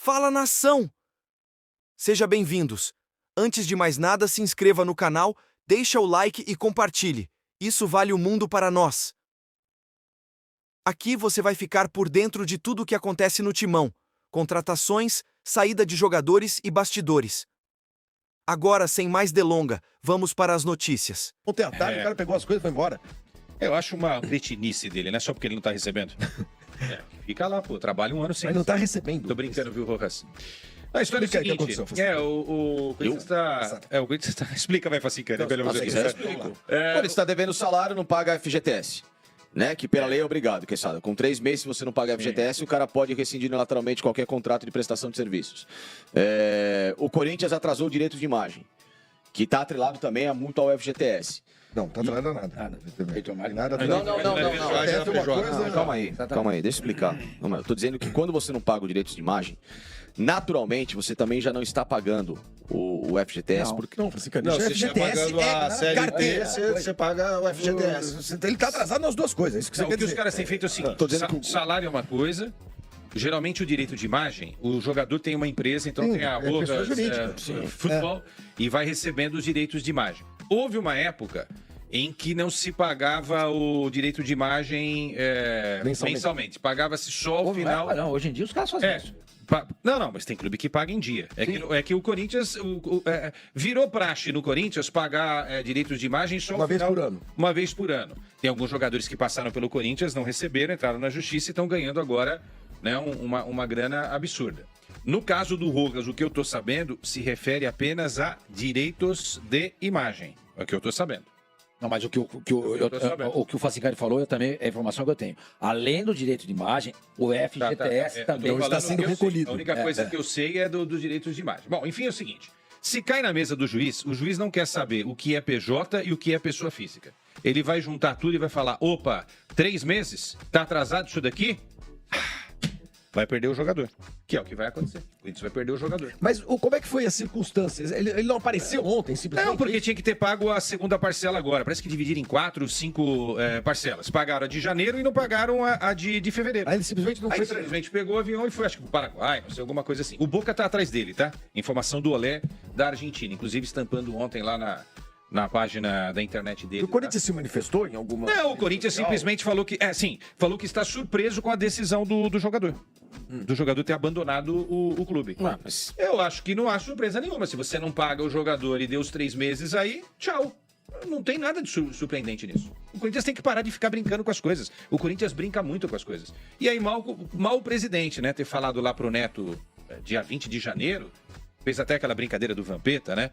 Fala, nação! Seja bem-vindos. Antes de mais nada, se inscreva no canal, deixa o like e compartilhe. Isso vale o mundo para nós. Aqui você vai ficar por dentro de tudo o que acontece no Timão. Contratações, saída de jogadores e bastidores. Agora, sem mais delonga, vamos para as notícias. Ontem à tarde o cara pegou as coisas e foi embora. Eu acho uma cretinice dele, né? Só porque ele não tá recebendo. Fica lá, pô. Trabalha um ano sem. Mas não tá recebendo. Tô brincando, viu, Rojas? A história é o Explica aí o que seguinte. aconteceu, O Corinthians tá... o Corinthians tá... Explica, vai, Facincani. É melhor você Nossa, explicar. Quando ele está devendo salário, não paga FGTS. Né? Que pela lei é obrigado, Quesada. Com 3 meses, se você não paga FGTS, o cara pode rescindir unilateralmente qualquer contrato de prestação de serviços. O Corinthians atrasou o direito de imagem, que está atrelado também a multa ao FGTS. Não, tá atrelado a nada. Nada. Não. Calma aí, deixa eu explicar. Eu tô dizendo que quando você não paga o direito de imagem, naturalmente você também já não está pagando o FGTS. Porque... Não, Franciscano, Não, isso é você está FGTS, pagando a CLT, carteira. você paga o FGTS. Ele tá atrasado nas duas coisas, isso que você Não, quer o que os dizer. caras têm feito é o seguinte: Tô dizendo que salário é uma coisa. Geralmente o direito de imagem, o jogador tem uma empresa, então tem a pessoa Rogas, jurídica. futebol, e vai recebendo os direitos de imagem. Houve uma época em que não se pagava o direito de imagem mensalmente. Pagava-se só ao final. Não, hoje em dia os caras fazem isso. Não, mas tem clube que paga em dia. É que o Corinthians virou praxe no Corinthians pagar direitos de imagem só Uma vez por ano. Uma vez por ano. Tem alguns jogadores que passaram pelo Corinthians, não receberam, entraram na justiça e estão ganhando agora, né, uma grana absurda. No caso do Rogas, o que eu estou sabendo se refere apenas a direitos de imagem. É o que eu estou sabendo. Não, mas o que o Facincani falou é a informação que eu tenho. Além do direito de imagem, o FGTS também Eu tô está falando sendo o que eu sei. recolhido. A única coisa que eu sei é dos direitos de imagem. Bom, enfim, é o seguinte. Se cai na mesa do juiz, o juiz não quer saber o que é PJ e o que é pessoa física. Ele vai juntar tudo e vai falar, opa, 3 meses? Tá atrasado isso daqui? Vai perder o jogador. Que é o que vai acontecer. O Corinthians vai perder o jogador. Mas como é que foi as circunstâncias? Ele não apareceu ontem, simplesmente? Não, porque tinha que ter pago a segunda parcela agora. Parece que dividiram em 4, 5 parcelas. Pagaram a de janeiro e não pagaram a de fevereiro. Aí ele simplesmente não Aí foi... simplesmente pegou o avião e foi, acho que pro Paraguai, não sei, alguma coisa assim. O Boca tá atrás dele, tá? Informação do Olé da Argentina. Inclusive estampando ontem lá na página da internet dele. O Corinthians se manifestou em alguma... Não, o Corinthians simplesmente falou que... falou que está surpreso com a decisão do jogador. Do jogador ter abandonado o clube. Eu acho que não há surpresa nenhuma. Se você não paga o jogador e deu os 3 meses aí, tchau. Não tem nada de surpreendente nisso. O Corinthians tem que parar de ficar brincando com as coisas. O Corinthians brinca muito com as coisas. E aí, mal o presidente, né, ter falado lá pro Neto, dia 20 de janeiro, fez até aquela brincadeira do Vampeta, né?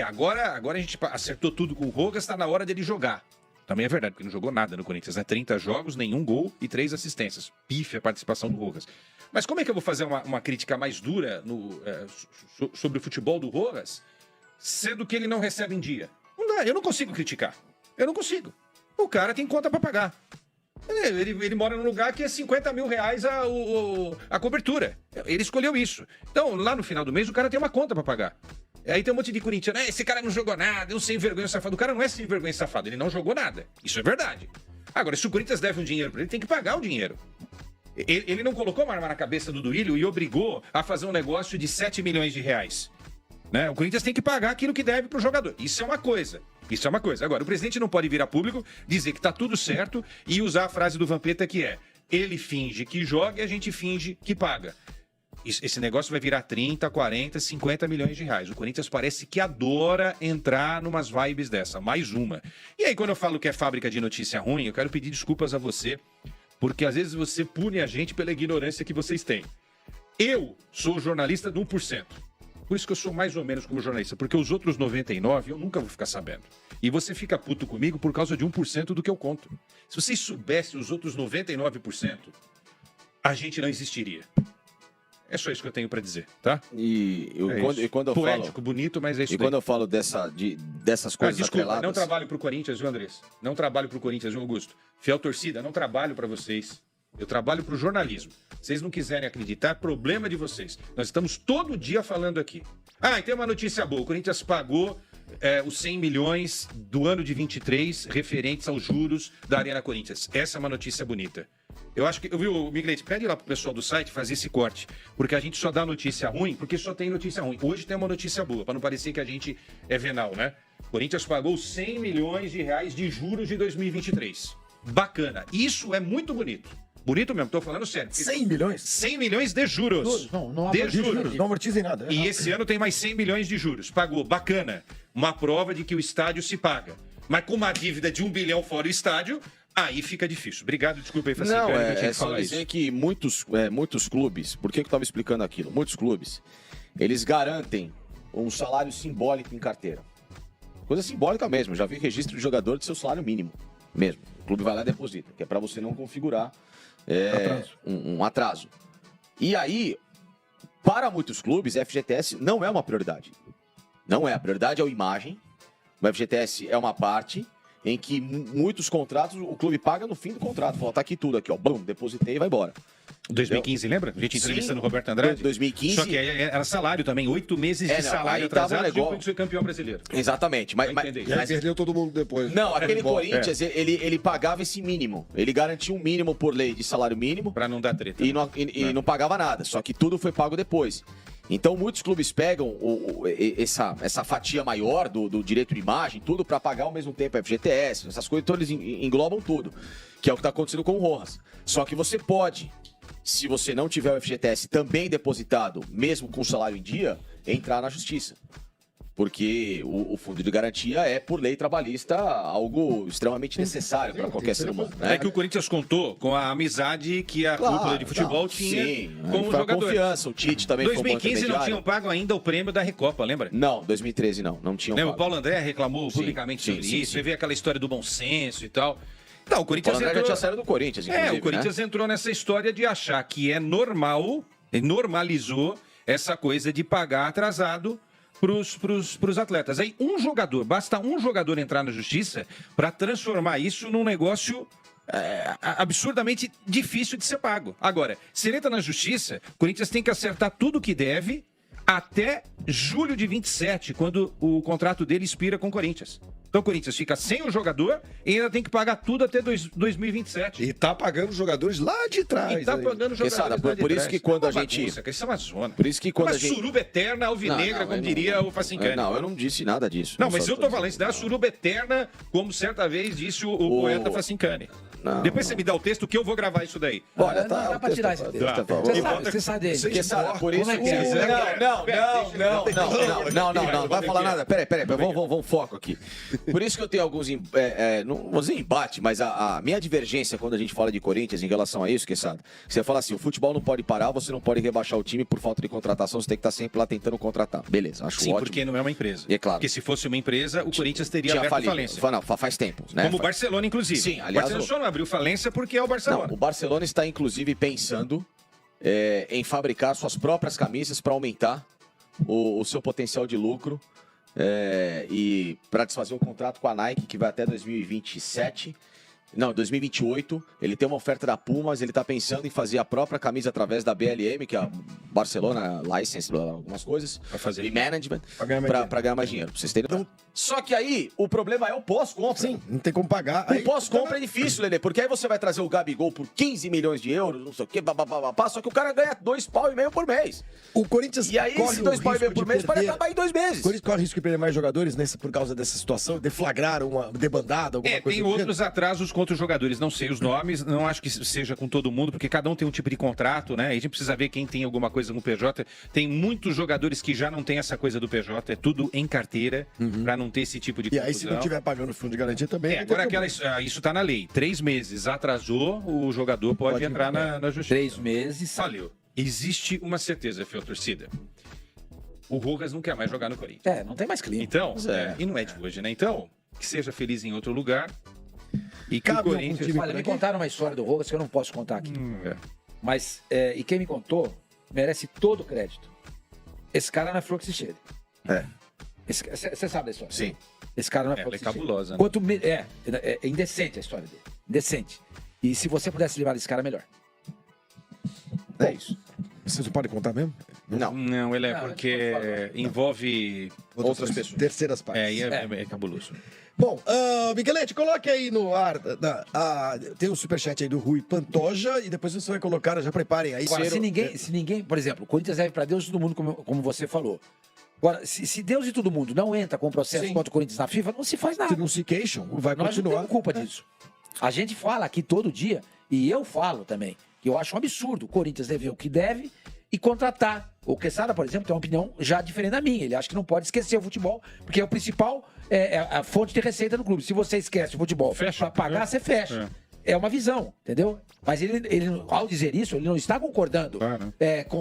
Agora a gente acertou tudo com o Rogas, tá na hora dele jogar. Também é verdade, porque não jogou nada no Corinthians, né? 30 jogos, nenhum gol e 3 assistências. Pife a participação do Rogas. Mas como é que eu vou fazer uma crítica mais dura sobre o futebol do Rogas, sendo que ele não recebe em dia? Não dá, eu não consigo criticar. Eu não consigo. O cara tem conta para pagar. Ele mora num lugar que é 50 mil reais a cobertura. Ele escolheu isso. Então, lá no final do mês, o cara tem uma conta para pagar. Aí tem um monte de corintiano, esse cara não jogou nada, eu sem vergonha safado. O cara não é sem vergonha safado, ele não jogou nada. Isso é verdade. Agora, se o Corinthians deve um dinheiro para ele, tem que pagar o dinheiro. Ele não colocou uma arma na cabeça do Duílio e obrigou a fazer um negócio de 7 milhões de reais. Né? O Corinthians tem que pagar aquilo que deve pro jogador. Isso é uma coisa. Agora, o presidente não pode vir a público, dizer que tá tudo certo e usar a frase do Vampeta que é: ele finge que joga e a gente finge que paga. Esse negócio vai virar 30, 40, 50 milhões de reais. O Corinthians parece que adora entrar numas vibes dessa. Mais uma. E aí, quando eu falo que é fábrica de notícia ruim, eu quero pedir desculpas a você, porque às vezes você pune a gente pela ignorância que vocês têm. Eu sou jornalista do 1%. Por isso que eu sou mais ou menos como jornalista, porque os outros 99% eu nunca vou ficar sabendo. E você fica puto comigo por causa de 1% do que eu conto. Se vocês soubessem os outros 99%, a gente não existiria. É só isso que eu tenho para dizer, tá? Quando eu Poético, falo... bonito, mas é isso. E quando eu falo dessas coisas desculpa, atreladas... não trabalho pro Corinthians, viu, Andrés? Não trabalho pro Corinthians, viu, Augusto? Fiel torcida, não trabalho para vocês. Eu trabalho pro jornalismo. Vocês não quiserem acreditar, problema de vocês. Nós estamos todo dia falando aqui. E tem uma notícia boa. O Corinthians pagou os 100 milhões do ano de 23 referentes aos juros da Arena Corinthians. Essa é uma notícia bonita. Eu acho que, viu, Miguelete, pede lá pro pessoal do site fazer esse corte, porque a gente só dá notícia ruim, porque só tem notícia ruim. Hoje tem uma notícia boa, para não parecer que a gente é venal, né? O Corinthians pagou 100 milhões de reais de juros de 2023. Bacana. Isso é muito bonito. Bonito mesmo, tô falando sério. 100 milhões? 100 milhões de juros. Não de juros. Não amortizem nada. E esse ano tem mais 100 milhões de juros. Pagou, bacana. Uma prova de que o estádio se paga. Mas com uma dívida de 1 bilhão fora o estádio, aí fica difícil. Obrigado, desculpa aí, Facicani. Não, eu tinha é que só falar dizer isso. que muitos clubes, por que eu estava explicando aquilo? Muitos clubes, eles garantem um salário simbólico em carteira. Coisa simbólica mesmo, já vi registro de jogador de seu salário mínimo, mesmo. O clube vai lá e deposita, que é para você não configurar um atraso. E aí, para muitos clubes, FGTS não é uma prioridade. Não é, a prioridade é a imagem. O FGTS é uma parte em que muitos contratos o clube paga no fim do contrato. Fala, tá aqui tudo, aqui, ó, bum, depositei e vai embora. 2015, lembra? A gente entrevistando o Roberto Andrade. 2015. Só que era salário também, 8 meses de não, salário aí tava atrasado um e o negócio- Corinthians foi campeão brasileiro. Exatamente. Mas, E aí perdeu todo mundo depois. não, aquele Embora. Corinthians, ele pagava esse mínimo. Ele garantia um mínimo por lei de salário mínimo Pra não dar treta. e não pagava nada. Só que tudo foi pago depois. Então, muitos clubes pegam essa fatia maior do direito de imagem, tudo para pagar ao mesmo tempo FGTS, essas coisas, então eles englobam tudo, que é o que está acontecendo com o Rojas. Só que você pode, se você não tiver o FGTS também depositado, mesmo com o salário em dia, entrar na justiça. Porque o fundo de garantia é, por lei trabalhista, algo extremamente necessário para qualquer ser humano. Né? É que o Corinthians contou com a amizade que a cúpula de futebol tinha com os foi a jogadores. confiança, o Tite também foi um bom 2015 não intermediário. tinham pago ainda o prêmio da Recopa, lembra? Não, 2013 não tinham Né, o pago. Paulo André reclamou Sim, publicamente sim, sobre sim, isso, sim. e veio aquela história do bom senso e tal. Não, o O Corinthians André já entrou... tinha saído do Corinthians, inclusive, o Corinthians entrou nessa história de achar que é normal, normalizou essa coisa de pagar atrasado pros atletas. Aí basta um jogador entrar na justiça para transformar isso num negócio absurdamente difícil de ser pago. Agora, se ele entra na justiça, o Corinthians tem que acertar tudo o que deve até julho de 27, quando o contrato dele expira com o Corinthians. Então o Corinthians fica sem o jogador e ainda tem que pagar tudo até 2027. E tá pagando os jogadores lá de trás. E tá aí. pagando jogadores Quesada, lá de por isso trás. que quando É a uma gente- bagunça, isso é uma zona. Por isso que quando Uma a gente... suruba eterna alvinegra, como eu diria o Facincani. Não, eu não disse nada disso. Não, mas só eu tô falando, isso daí é uma dizendo. suruba eterna, como certa vez disse o poeta Facincani. Não, Depois você me dá o texto que eu vou gravar isso daí. Olha, Não, tá, dá o pra texto tirar tá- esse o texto texto. tá bom. Você sabe desse. Porque sabe, por isso Como é que que... é? Não, vai falar nada. Peraí, vamos foco aqui. Por isso que eu tenho alguns, não vou dizer embate, mas a minha divergência quando a gente fala de Corinthians em relação a isso, Quesada, você fala assim, o futebol não pode parar, você não pode rebaixar o time por falta de contratação, você tem que estar sempre lá tentando contratar. Beleza, acho Sim, ótimo. porque não é uma empresa. É claro. Porque se fosse uma empresa, o Corinthians teria Já aberto falido. falência. Não, faz tempo, né? Como o Barcelona, inclusive. Sim, o aliás, Barcelona só não abriu falência porque é o Barcelona. Não, o Barcelona está inclusive pensando em fabricar suas próprias camisas para aumentar o seu potencial de lucro e para desfazer o contrato com a Nike, que vai até 2027. Não, 2028. Ele tem uma oferta da Puma, mas ele está pensando em fazer a própria camisa através da BLM, que é a Barcelona License, algumas coisas, Pra fazer. e management, Pra ganhar mais para ganhar mais dinheiro. Pra vocês terem... Só que aí, o problema é o pós-compra. Sim, não tem como pagar. O pós-compra é difícil, Lelê, porque aí você vai trazer o Gabigol por 15 milhões de euros, não sei o quê, só que o cara ganha 2,5 pau por mês. O Corinthians E aí, corre esse o 2,5 pau risco por de mês pode perder- acabar em 2 meses. O Corinthians corre o risco de perder mais jogadores por causa dessa situação, deflagraram uma debandada, alguma coisa Tem do outros atrasos contra os jogadores, não sei os nomes, não acho que seja com todo mundo, porque cada um tem um tipo de contrato, né? A gente precisa ver quem tem alguma coisa no PJ. Tem muitos jogadores que já não tem essa coisa do PJ, é tudo em carteira, pra não ter esse tipo de E aí, se confusão. não tiver pagando o fundo de garantia também... não tem Agora problema. isso tá na lei. 3 meses atrasou, o jogador pode entrar na justiça. 3 meses. Valeu. Existe uma certeza, Fio Torcida. O Rojas não quer mais jogar no Corinthians. Não tem mais clima. Então, é. e não é de hoje, né? Então, que seja feliz em outro lugar. E que o Cabe algum Corinthians. time- Olha, me contaram uma história do Rogas que eu não posso contar aqui. Mas, e quem me contou merece todo o crédito. Esse cara não é flor que se cheire. Você sabe da história? Sim. Esse cara não é Ela flor é que se cheire. cabulosa, né? É indecente a história dele. Indecente. E se você pudesse livrar esse cara, melhor. É isso. Vocês não podem contar mesmo? Não. Não, ele é Não, porque a gente pode falar. envolve Outras pessoas. Terceiras partes. É, e é cabuloso. Bom, Miguelete, coloque aí no ar. Tem um superchat aí do Rui Pantoja e depois você vai colocar, já preparem aí. Agora, se ninguém, por exemplo, o Corinthians deve para Deus e todo mundo, como você falou. Agora, se Deus e todo mundo não entra com o processo Sim. contra o Corinthians na FIFA, não se faz nada. Se não se queixam, vai Nós não continuar. temos culpa disso. A gente fala aqui todo dia, e eu falo também, que eu acho um absurdo o Corinthians dever o que deve e contratar. O Quesada, por exemplo, tem uma opinião já diferente da minha. Ele acha que não pode esquecer o futebol, porque é o principal a fonte de receita do clube. Se você esquece o futebol para pagar, você fecha. É uma visão, entendeu? Mas ele, ao dizer isso, ele não está concordando Claro.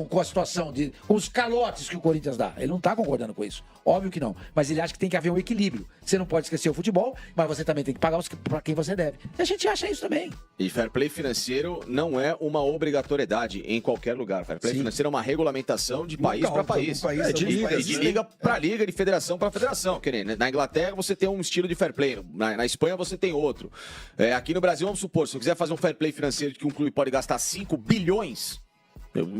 com a situação, com os calotes que o Corinthians dá. Ele não está concordando com isso. Óbvio que não. Mas ele acha que tem que haver um equilíbrio. Você não pode esquecer o futebol, mas você também tem que pagar para quem você deve. E a gente acha isso também. E fair play financeiro não é uma obrigatoriedade em qualquer lugar. Fair play financeiro é uma regulamentação de país para país. de liga, de liga para liga, de federação para federação. Que nem, na Inglaterra você tem um estilo de fair play, na Espanha você tem outro. Aqui no Brasil, vamos supor, se eu quiser fazer um fair play financeiro de que um clube pode gastar 5 bilhões,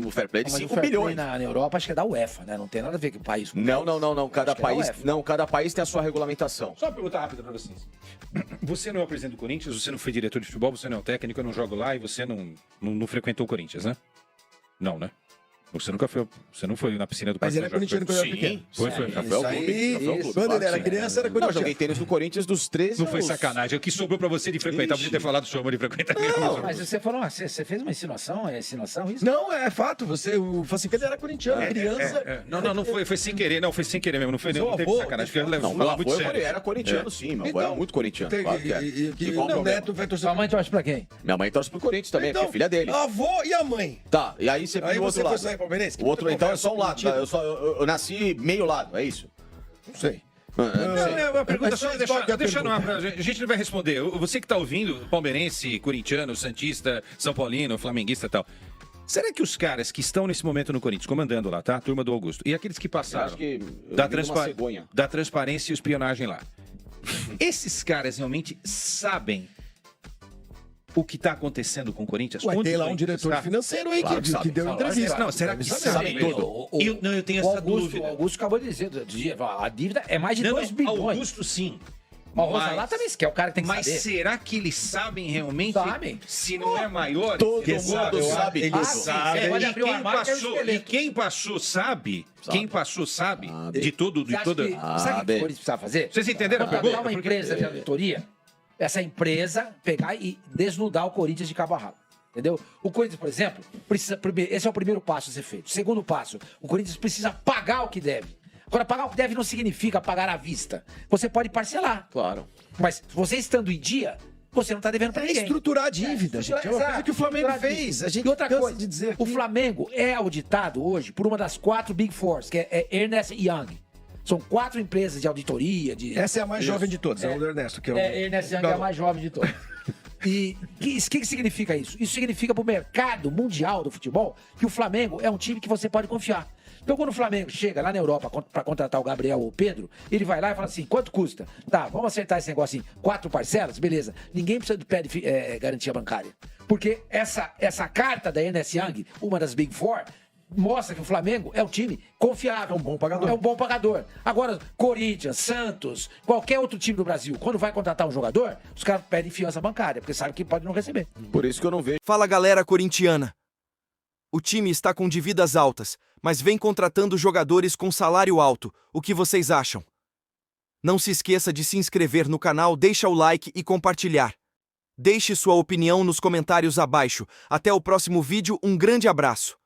o fair play é de Mas 5 o fair play bilhões. na Europa acho que é da UEFA, né? Não tem nada a ver com o país. Não. Cada Acho que é da país, UEFA. cada país tem a sua regulamentação. Só uma pergunta rápida pra vocês. Você não é o presidente do Corinthians, você não foi diretor de futebol, você não é o técnico, eu não jogo lá e você não frequentou o Corinthians, né? Não, né? Você nunca foi, você não foi na piscina do Mas ele é Parque corintiano quando era Sim, pequeno. Foi. Rafael Isso Clube, aí, Rafael Clube, quando ele claro era que sim. criança, era Não, corintiano. joguei tênis no Corinthians dos 13 Não foi aos- sacanagem. O que sobrou pra você de frequentar, podia ter falado do seu amor de frequentar. Mas você falou, você fez uma insinuação? É insinuação isso? Não, é fato. O Facinca era corintiano, criança. Não, foi sem querer. Não, foi sem querer mesmo. Não foi, Seu não teve avô, sacanagem. Foi Não, muito meu avô sério. era corintiano, sim. Meu avô era muito corintiano. Tem, Claro que é. e E qual o meu problema? neto vai torcer Sua mãe torce pra quem? Minha mãe torce pro Corinthians também, Então, porque é filha dele. a avó e a mãe. Tá, e aí você Aí viu o você outro foi lado. sair palmeirense? O outro então é só um lado. Mentira. Tá? Eu nasci meio lado, é isso? Não sei. É uma pergunta Mas só, qual que é a deixa no pergunta? ar pra gente. A gente não vai responder. Você que tá ouvindo, palmeirense, corintiano, santista, são paulino, flamenguista e tal. Será que os caras que estão nesse momento no Corinthians, comandando lá, tá? A turma do Augusto, e aqueles que Eu passaram acho que da, eu vi uma cegonha. da transparência e espionagem lá, esses caras realmente sabem o que tá acontecendo com o Corinthians? Ué, Onde tem o lá um Corinthians diretor tá? financeiro aí Claro que que sabe. deu Claro, entrevista. Não, será que Sabe sabe? tudo. Eu tenho essa dúvida. O Augusto acabou de dizer do dia, a dívida é mais de Não, 2 bilhões. Augusto sim. Mas o Rosalá também, que é o cara que tem que Mas saber. será que eles sabem realmente? Sabem. Se não é maior, Todo que mundo sabe ele tudo. sabe. Você pode E abrir o quem armário que é o passou, esqueleto. e quem passou sabe? Quem passou sabe de tudo, Você de acha toda. que, sabe o que o Corinthians precisava fazer? Vocês entenderam a Contratar pergunta? uma empresa de auditoria, essa empresa pegar e desnudar o Corinthians de cabo a rabo. Entendeu? O Corinthians, por exemplo, precisa. Esse é o primeiro passo a ser feito. Segundo passo, o Corinthians precisa pagar o que deve. Agora, pagar o que deve não significa pagar à vista. Você pode parcelar. Claro. Mas você estando em dia, você não está devendo para É ninguém. estruturar a dívida, gente. É uma coisa que o Flamengo fez. A gente E outra cansa coisa, de dizer o aqui. Flamengo é auditado hoje por uma das 4 Big Fours, que é Ernst Young. São 4 empresas de auditoria. Essa é a mais jovem de todas, é o do Ernesto, que é o. Ernst Young é a mais jovem de todas. E o que significa isso? Isso significa para o mercado mundial do futebol que o Flamengo é um time que você pode confiar. Então, quando o Flamengo chega lá na Europa para contratar o Gabriel ou o Pedro, ele vai lá e fala assim: quanto custa? Tá, vamos acertar esse negócio assim, 4 parcelas? Beleza. Ninguém precisa de garantia bancária. Porque essa carta da Ernst Young, uma das Big Four, mostra que o Flamengo é um time confiável. É um bom pagador. É um bom pagador. Agora, Corinthians, Santos, qualquer outro time do Brasil, quando vai contratar um jogador, os caras pedem fiança bancária, porque sabem que pode não receber. Por isso que eu não vejo. Fala galera corintiana. O time está com dívidas altas, mas vem contratando jogadores com salário alto. O que vocês acham? Não se esqueça de se inscrever no canal, deixa o like e compartilhar. Deixe sua opinião nos comentários abaixo. Até o próximo vídeo, um grande abraço.